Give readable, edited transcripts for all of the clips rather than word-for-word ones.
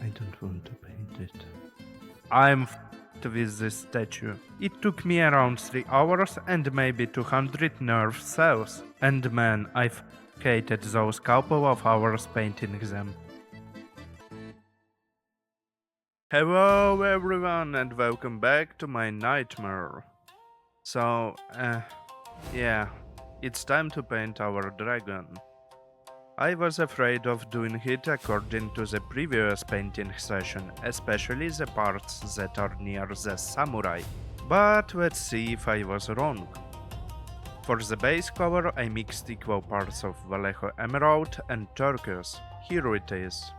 I don't want to paint it. I'm f***ed with this statue. It took me around 3 hours and maybe 200 nerve cells. And man, I hated those couple of hours painting them. Hello everyone and welcome back to my nightmare. So, yeah, it's time to paint our dragon. I was afraid of doing it according to the previous painting session, especially the parts that are near the samurai. But let's see if I was wrong. For the base color I mixed equal parts of Vallejo Emerald and Turquoise. Here it is.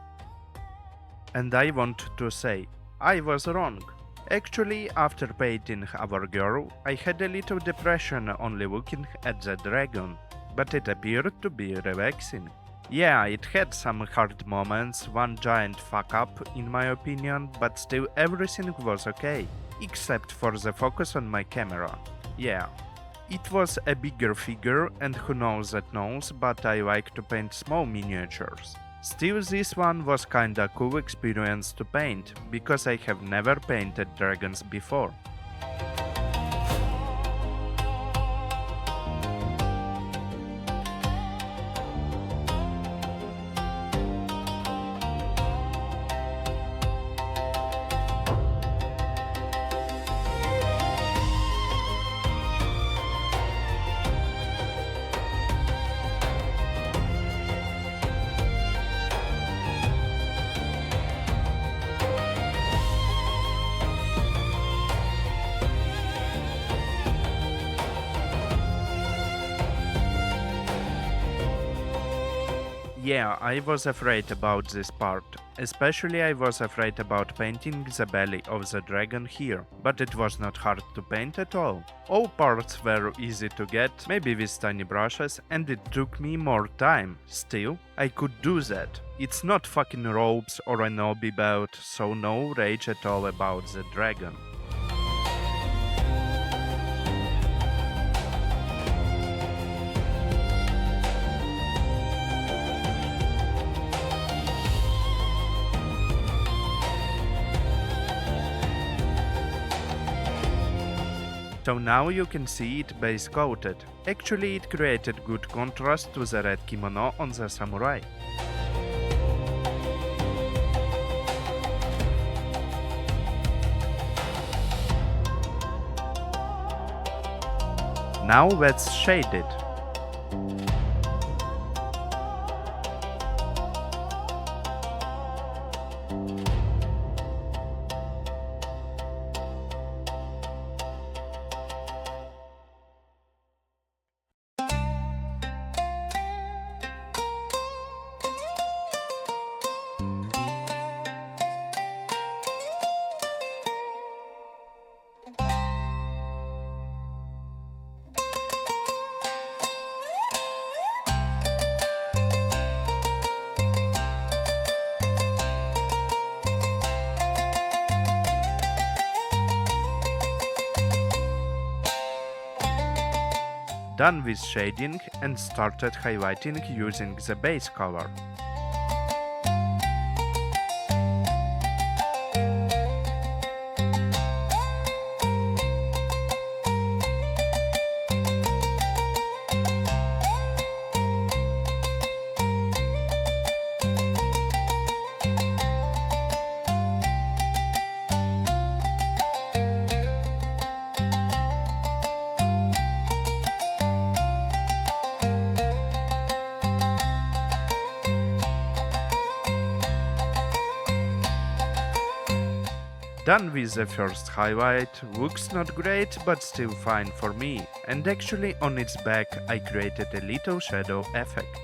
And I want to say, I was wrong. Actually, after painting our girl, I had a little depression only looking at the dragon, but it appeared to be relaxing. Yeah, it had some hard moments, one giant fuck up in my opinion, but still everything was okay, except for the focus on my camera. Yeah, it was a bigger figure and who knows that knows, but I like to paint small miniatures. Still, this one was kinda cool experience to paint, because I have never painted dragons before. Yeah, I was afraid about this part. Especially I was afraid about painting the belly of the dragon here, but it was not hard to paint at all. All parts were easy to get, maybe with tiny brushes, and it took me more time. Still, I could do that. It's not fucking robes or an obi belt, so no rage at all about the dragon. So now you can see it base coated. Actually it created good contrast to the red kimono on the samurai. Now let's shade it. Done with shading and started highlighting using the base color. Done with the first highlight, looks not great but still fine for me, and actually on its back I created a little shadow effect.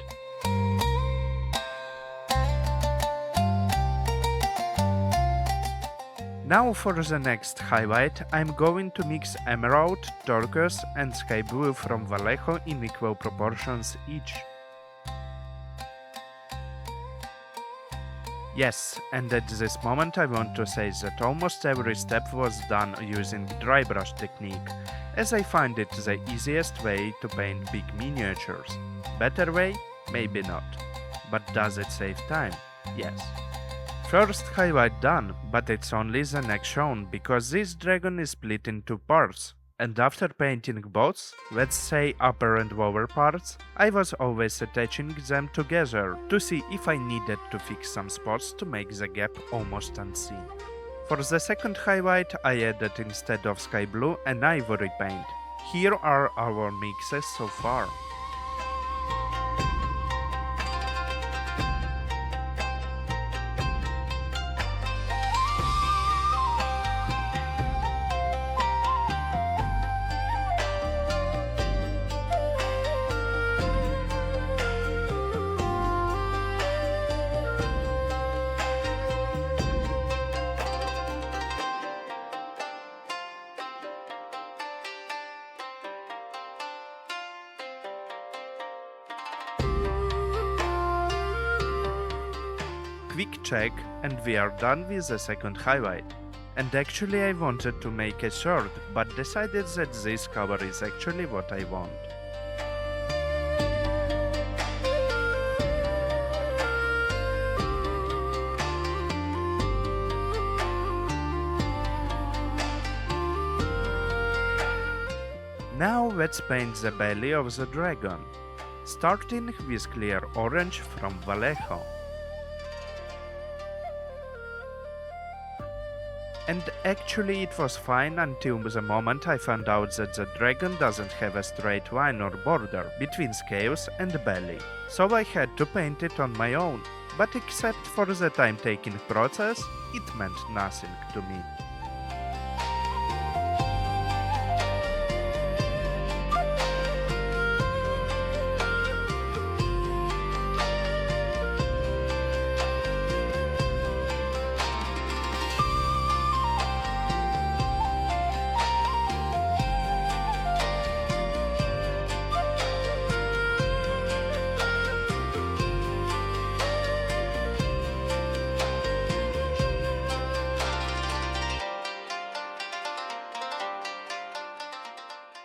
Now for the next highlight, I'm going to mix emerald, turquoise and sky blue from Vallejo in equal proportions each. Yes, and at this moment I want to say that almost every step was done using dry brush technique, as I find it the easiest way to paint big miniatures. Better way? Maybe not. But does it save time? Yes. First highlight done, but it's only the neck shown because this dragon is split in two parts. And after painting both, let's say upper and lower parts, I was always attaching them together to see if I needed to fix some spots to make the gap almost unseen. For the second highlight, I added instead of sky blue an ivory paint. Here are our mixes so far. Quick check and we are done with the second highlight. And actually I wanted to make a third, but decided that this color is actually what I want. Now let's paint the belly of the dragon, starting with clear orange from Vallejo. And actually it was fine until the moment I found out that the dragon doesn't have a straight line or border between scales and belly, so I had to paint it on my own, but except for the time-taking process, it meant nothing to me.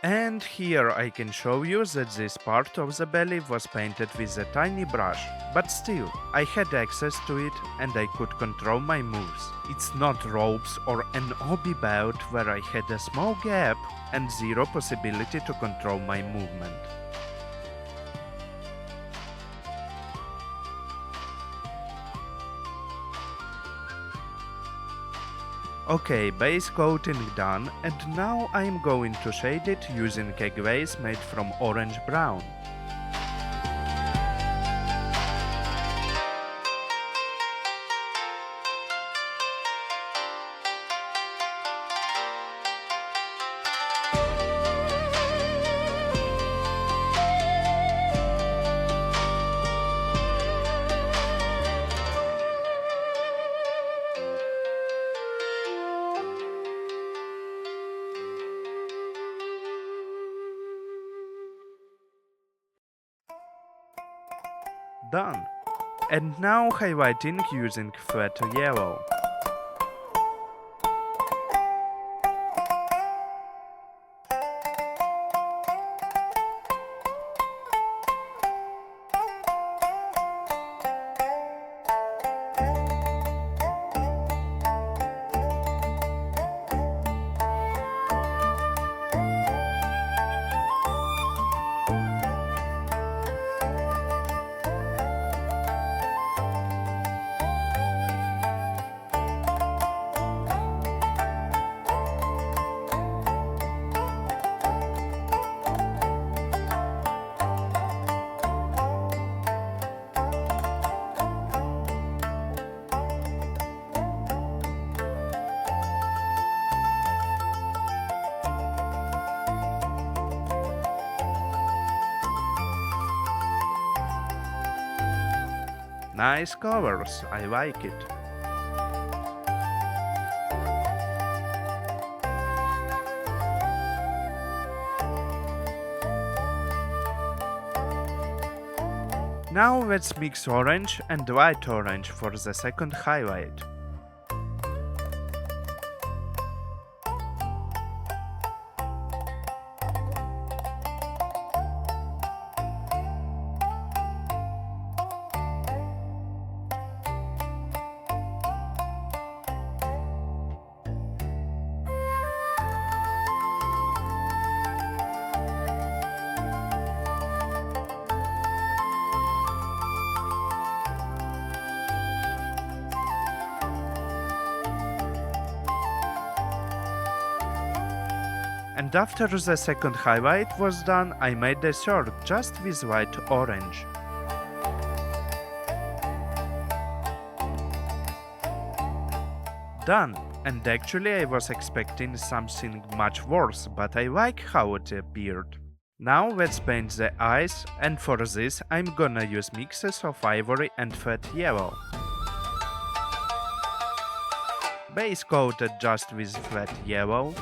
And here I can show you that this part of the belly was painted with a tiny brush, but still, I had access to it and I could control my moves. It's not ropes or an obi belt where I had a small gap and zero possibility to control my movement. Okay, base coating done, and now I'm going to shade it using a glaze made from orange brown. Done. And now highlighting using flat yellow. Nice colors, I like it. Now let's mix orange and light orange for the second highlight. And after the second highlight was done, I made the third just with white orange. Done, and actually I was expecting something much worse, but I like how it appeared. Now let's paint the eyes, and for this I'm gonna use mixes of ivory and fat yellow. Base coated just with flat yellow.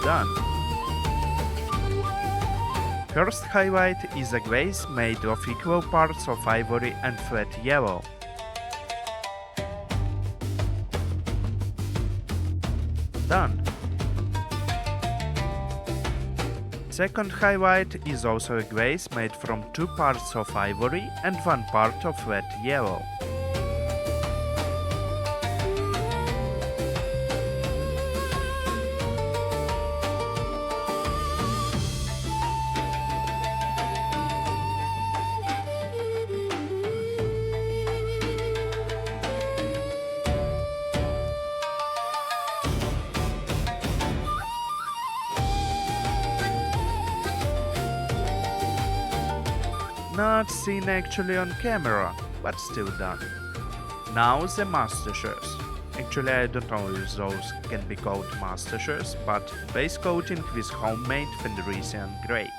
Done. First highlight is a glaze made of equal parts of ivory and flat yellow. Done. Second highlight is also a glaze made from 2 parts of ivory and 1 part of flat yellow. Not seen actually on camera, but still done. Now the mustaches. Actually I don't know if those can be called mustaches, but base coating with homemade Fenrisian grey.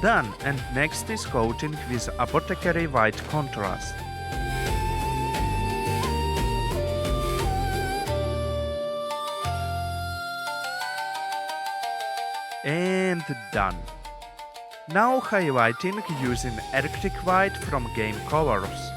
Done, and next is coating with apothecary white contrast. And done. Now highlighting using Arctic White from Game Colors.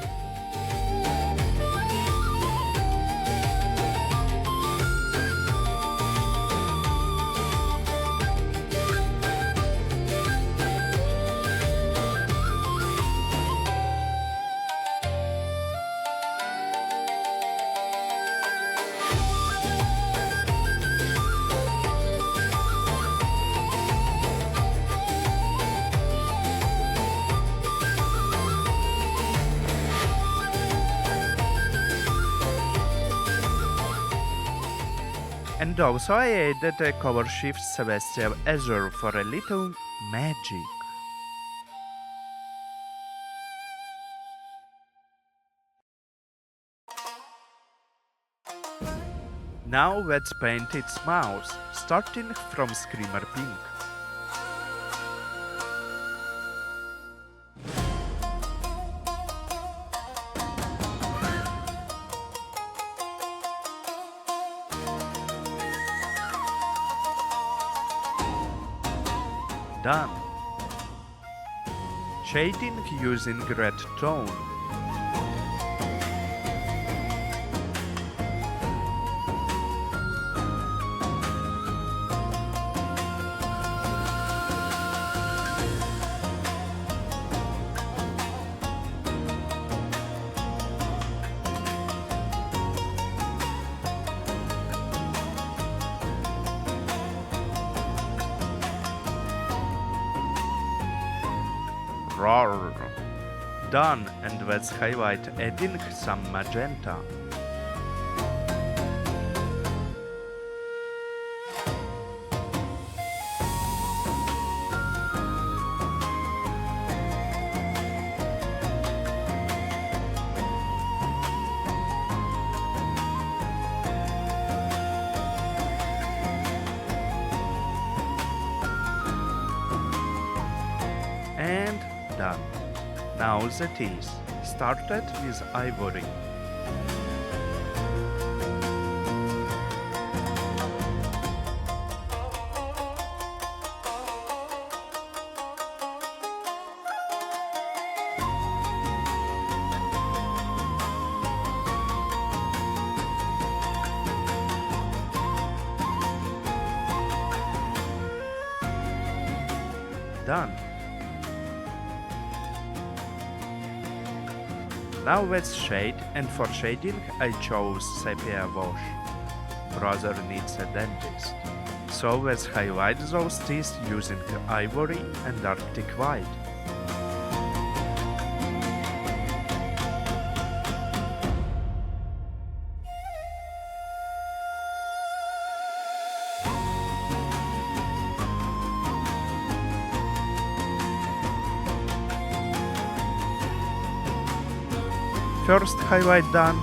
And also I added a color shift Celestial Azure for a little magic. Now let's paint its mouth, starting from Screamer Pink. Done. Shading using red tone. Roar. Done, and let's highlight adding some magenta. And done. Now the teeth. Started with ivory. done. Now let's shade, and for shading I chose sepia wash. Brother needs a dentist. So let's highlight those teeth using ivory and arctic white. First highlight done.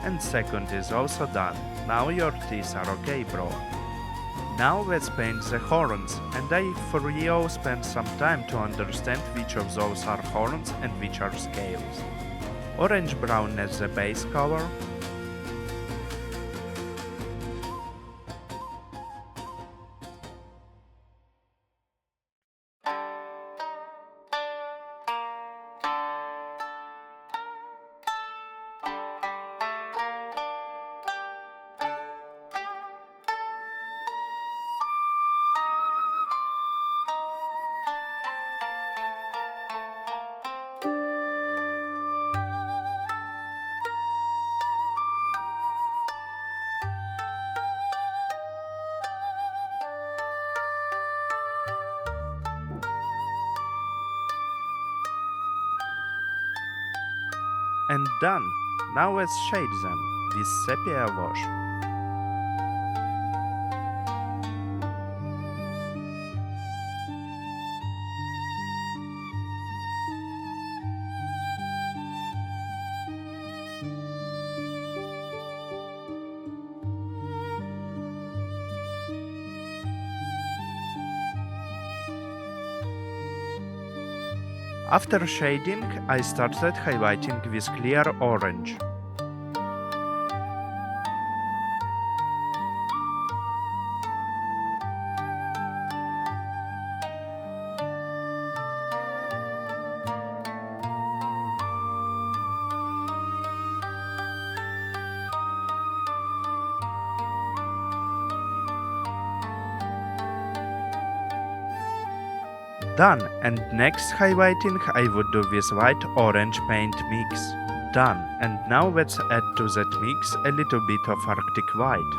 And second is also done. Now your teeth are okay, bro. Now let's paint the horns, and I for real spent some time to understand which of those are horns and which are scales. Orange brown as the base color. And done. Now let's shade them with sepia wash. After shading, I started highlighting with clear orange. Done, and next highlighting I would do with white orange paint mix. Done, and now let's add to that mix a little bit of arctic white.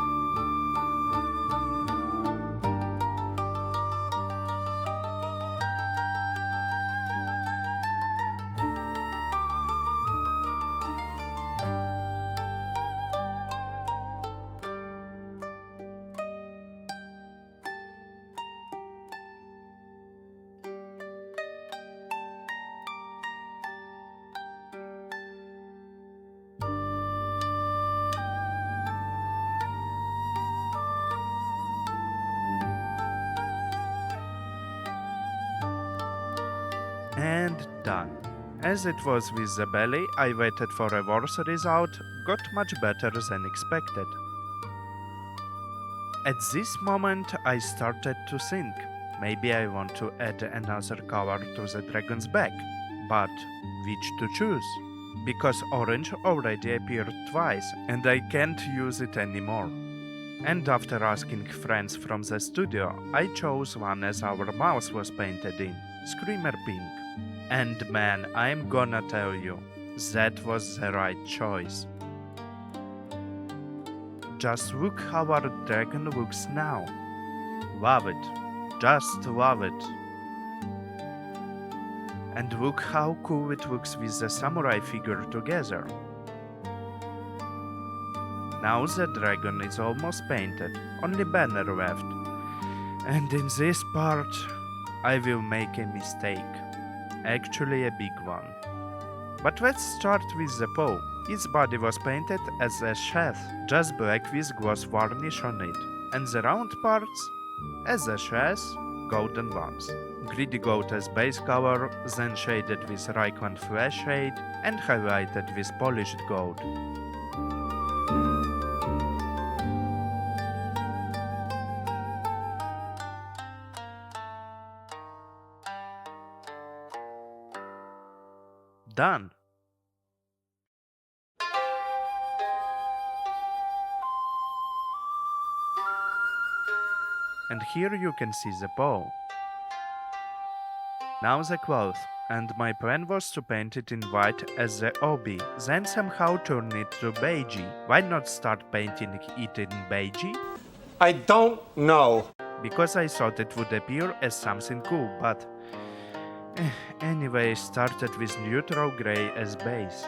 And done. As it was with the belly, I waited for a worse result, got much better than expected. At this moment I started to think, maybe I want to add another color to the dragon's back, but which to choose? Because orange already appeared twice and I can't use it anymore. And after asking friends from the studio, I chose one as our mouse was painted in, Screamer Pink. And man, I'm gonna tell you, that was the right choice. Just look how our dragon looks now. Love it. Just love it. And look how cool it looks with the samurai figure together. Now the dragon is almost painted, only banner left. And in this part, I will make a mistake. Actually a big one. But let's start with the paw. Its body was painted as a sheath, just black with gloss varnish on it, and the round parts, as a sheath, golden ones. Greedy gold as base color, then shaded with Rayquan flash shade and highlighted with polished gold. Done. And here you can see the bow. Now the cloth, and my plan was to paint it in white as the obi, then somehow turn it to beigey. Why not start painting it in beigey? I don't know. Because I thought it would appear as something cool, but anyway, started with neutral grey as base.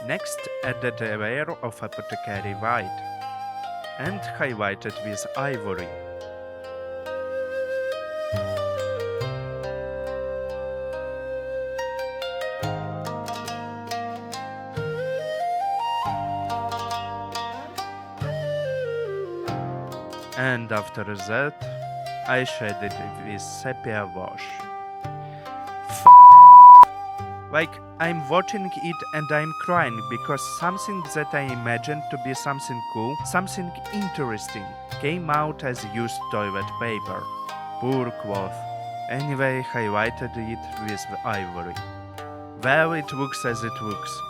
Next, added a layer of apothecary white and highlighted with ivory. And after that, I shaded it with sepia wash. Like, I'm watching it and I'm crying because something that I imagined to be something cool, something interesting, came out as used toilet paper. Poor cloth. Anyway, highlighted it with ivory. Well, it looks as it looks.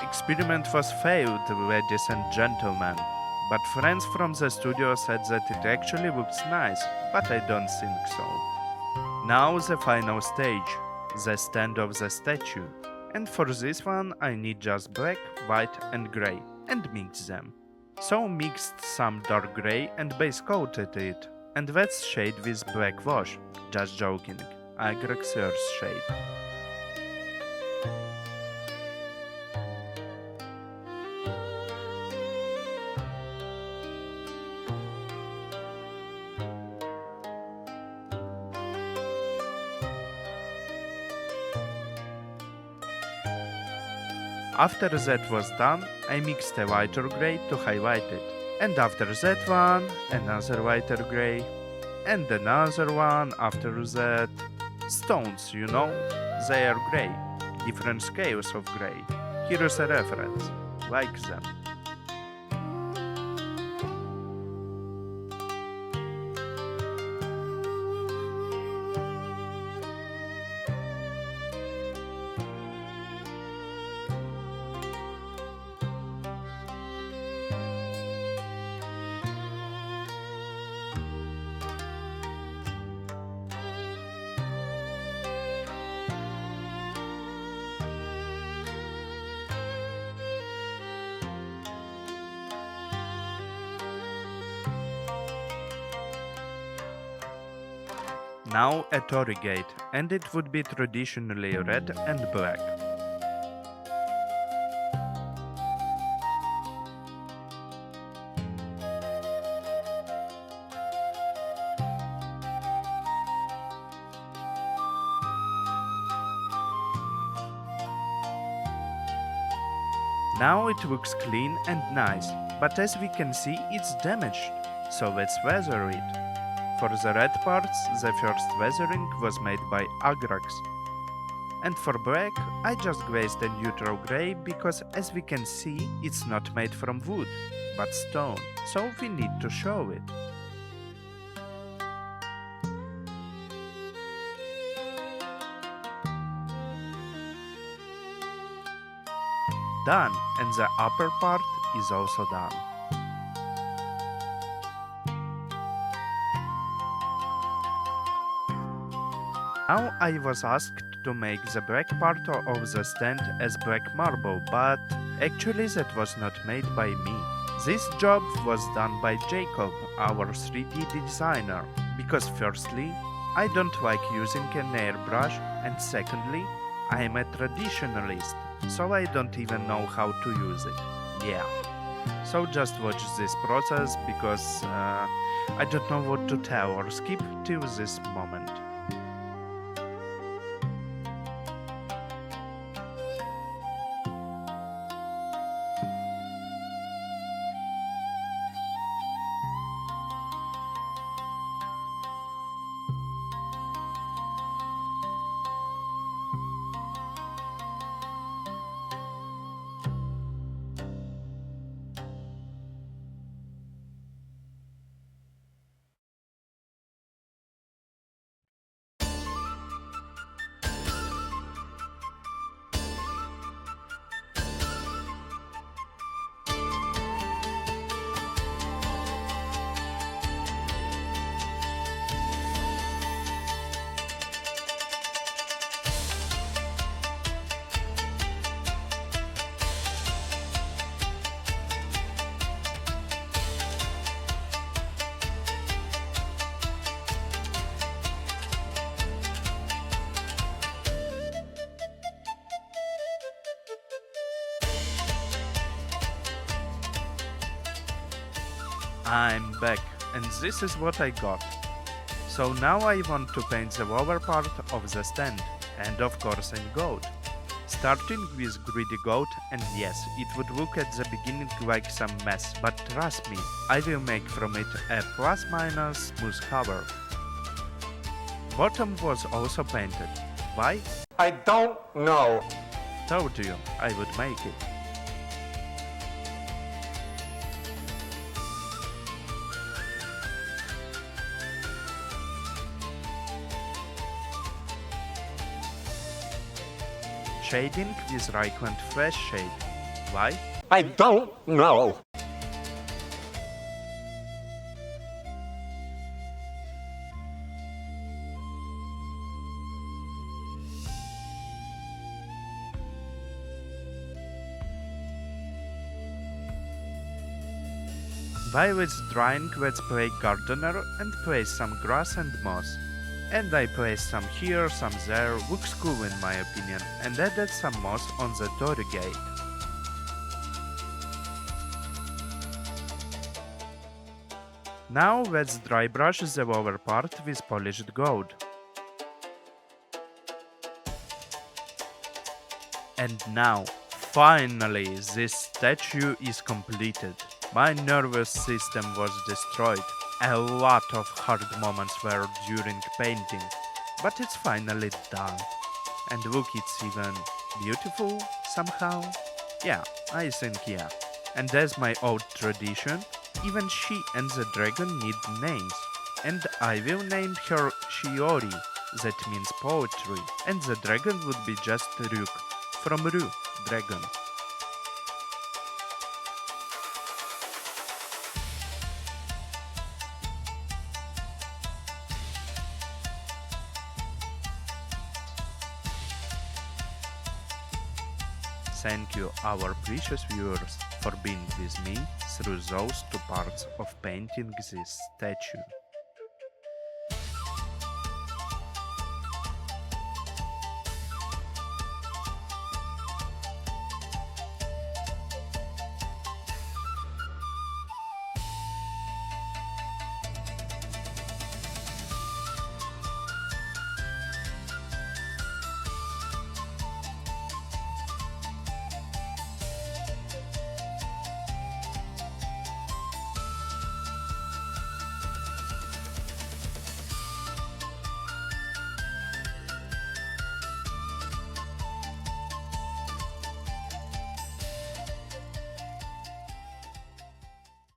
Experiment was failed, ladies and gentlemen. But friends from the studio said that it actually looks nice, but I don't think so. Now the final stage, the stand of the statue. And for this one I need just black, white and grey, and mix them. So mixed some dark grey and base coated it, and that's shade with black wash. Just joking, Agrexer's shade. After that was done, I mixed a lighter grey to highlight it. And after that one, another lighter grey. And another one after that. Stones, you know, they are grey. Different scales of grey. Here is a reference. Like them. Now a Torii gate, and it would be traditionally red and black. Now it looks clean and nice, but as we can see it's damaged, so let's weather it. For the red parts, the first weathering was made by Agrax. And for black, I just glazed a neutral grey because as we can see, it's not made from wood, but stone, so we need to show it. Done, and the upper part is also done. Now I was asked to make the black part of the stand as black marble, but actually that was not made by me. This job was done by Jacob, our 3D designer, because firstly, I don't like using an airbrush, and secondly, I am a traditionalist, so I don't even know how to use it. Yeah. So just watch this process because I don't know what to tell or skip till this moment. I'm back, and this is what I got. So now I want to paint the lower part of the stand, and of course in gold. Starting with greedy gold, and yes, it would look at the beginning like some mess, but trust me, I will make from it a plus-minus smooth cover. Bottom was also painted. Why? I don't know. Told you I would make it. Shading with Reichland Fresh Shade. Why? I don't know. While it's drying, let's play gardener and place some grass and moss. And I placed some here, some there, looks cool in my opinion, and added some moss on the Torii gate. Now let's dry brush the lower part with polished gold. And now, finally, this statue is completed. My nervous system was destroyed. A lot of hard moments were during painting, but it's finally done. And look, it's even beautiful somehow. Yeah, I think yeah. And as my old tradition, even she and the dragon need names. And I will name her Yuri, that means poetry, and the dragon would be just Ryuk, from Ru, dragon. Thank you, our precious viewers, for being with me through those two parts of painting this statue.